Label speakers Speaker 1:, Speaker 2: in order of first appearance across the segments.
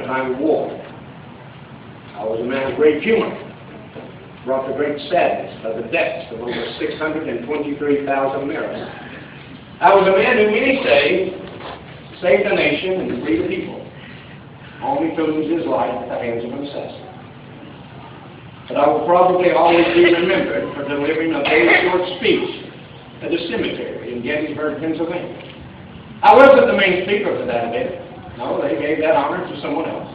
Speaker 1: time of war. I was a man of great humor, brought the great sadness of the deaths of over 623,000 Americans. I was a man who many say saved the nation and freed the people, only to lose his life at the hands of an assassin. But I will probably always be remembered for delivering a very short speech at a cemetery in Gettysburg, Pennsylvania. I wasn't the main speaker for that event. No, they gave that honor to someone else.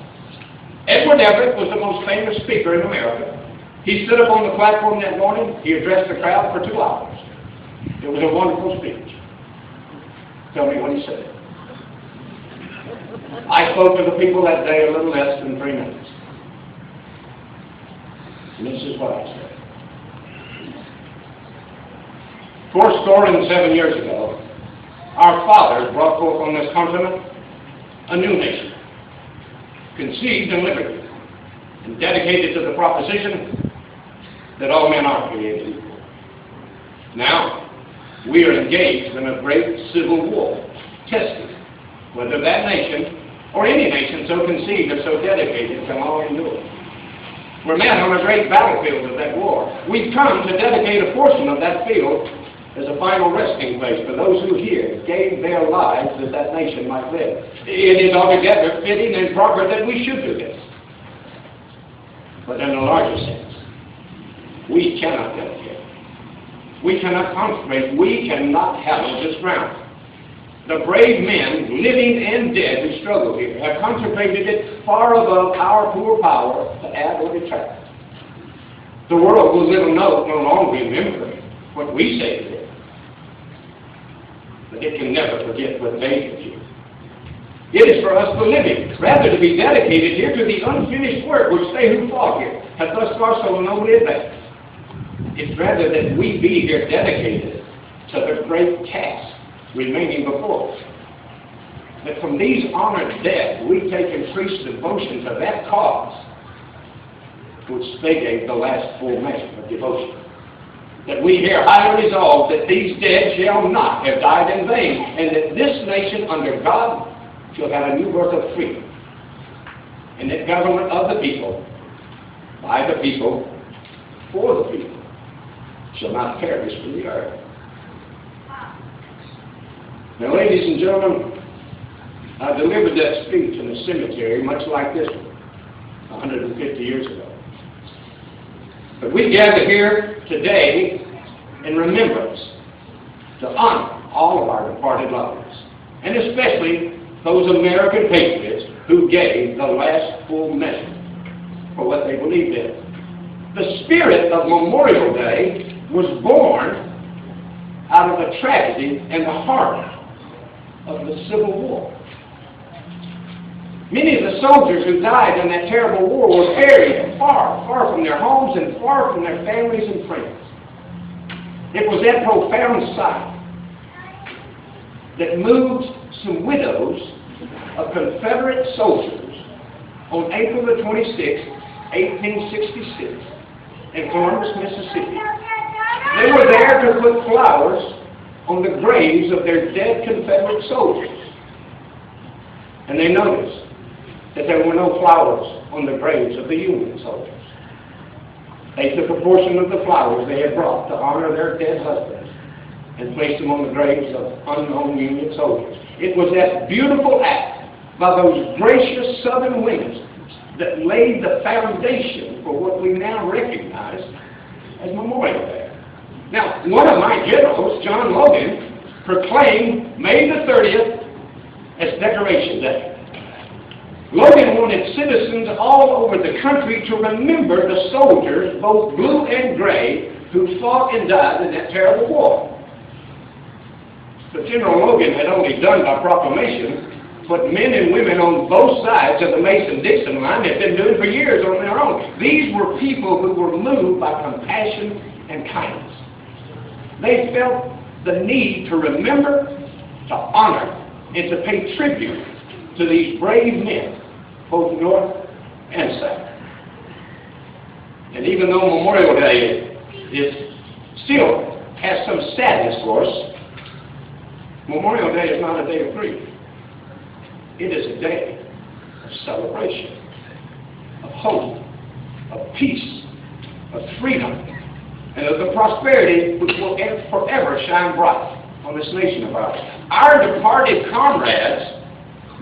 Speaker 1: Edward Everett was the most famous speaker in America. He stood up on the platform that morning. He addressed the crowd for 2 hours. It was a wonderful speech. Tell me what he said. I spoke to the people that day a little less than 3 minutes. And this is what I said. 407 years ago, our fathers brought forth on this continent a new nation, conceived in liberty, and dedicated to the proposition that all men are created equal. Now, we are engaged in a great civil war, testing whether that nation or any nation so conceived or so dedicated can all endure. We're men on a great battlefield of that war. We've come to dedicate a portion of that field as a final resting place for those who here gave their lives that that nation might live. It is altogether fitting and proper that we should do this. But in a larger sense, we cannot dedicate. We cannot consecrate. We cannot hallow this ground. The brave men, living and dead, who struggle here, have consecrated it far above our poor power to add or detract. The world will no longer remember what we say today, but it can never forget what they did here. It is for us the living, rather to be dedicated here to the unfinished work which they who fought here have thus far so nobly advanced. It's rather that we be here dedicated to the great task remaining before us. That from these honored dead, we take increased devotion to that cause which they gave the last full measure of devotion. That we here highly resolve that these dead shall not have died in vain, and that this nation under God shall have a new birth of freedom, and that government of the people, by the people, for the people, shall not perish from the earth. Now, ladies and gentlemen, I delivered that speech in a cemetery much like this one, 150 years ago. But we gather here today in remembrance to honor all of our departed loved ones, and especially those American patriots who gave the last full measure for what they believed in. The spirit of Memorial Day was born out of the tragedy and the horror of the Civil War. Many of the soldiers who died in that terrible war were buried far, far from their homes and far from their families and friends. It was that profound sight that moved some widows of Confederate soldiers on April the 26th, 1866, in Columbus, Mississippi. They were there to put flowers on the graves of their dead Confederate soldiers. And they noticed that there were no flowers on the graves of the Union soldiers. They took a portion of the flowers they had brought to honor their dead husbands and placed them on the graves of unknown Union soldiers. It was that beautiful act by those gracious Southern women that laid the foundation for what we now recognize as Memorial Day. Now, one of my generals, John Logan, proclaimed May the 30th as Decoration Day. Logan wanted citizens all over the country to remember the soldiers, both blue and gray, who fought and died in that terrible war. But General Logan had only done by proclamation what men and women on both sides of the Mason-Dixon line had been doing for years on their own. These were people who were moved by compassion and kindness. They felt the need to remember, to honor, and to pay tribute to these brave men, both North and South. And even though Memorial Day still has some sadness for us, Memorial Day is not a day of grief. It is a day of of celebration, of hope, of peace, of freedom, and of the prosperity which will forever shine bright on this nation of ours. Our departed comrades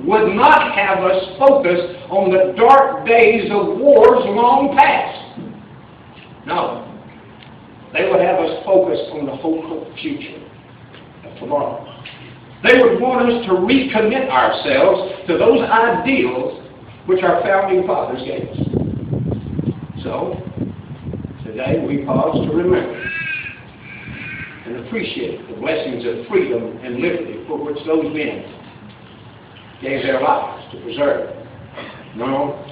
Speaker 1: would not have us focus on the dark days of wars long past. No. They would have us focus on the hopeful future of tomorrow. They would want us to recommit ourselves to those ideals which our founding fathers gave us. So, today we pause to remember and appreciate the blessings of freedom and liberty for which those men gave their lives to preserve. No,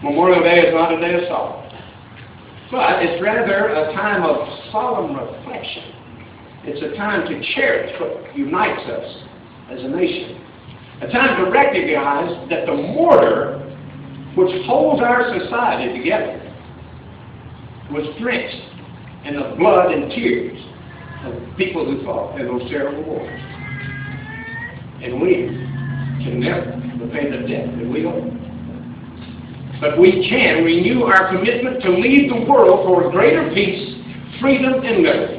Speaker 1: Memorial Day is not a day of sorrow, but it's rather a time of solemn reflection. It's a time to cherish what unites us as a nation. A time to recognize that the mortar which holds our society together was drenched in the blood and tears of people who fought in those terrible wars. And we can never repay the debt that we owe. But we can renew our commitment to lead the world toward greater peace, freedom, and liberty.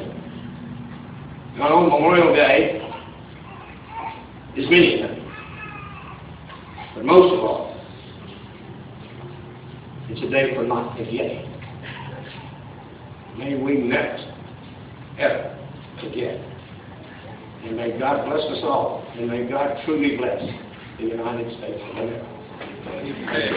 Speaker 1: On Memorial Day is many things, but most of all, it's a day for not forgetting. May we never, ever forget. And may God bless us all, and may God truly bless the United States of America. Amen.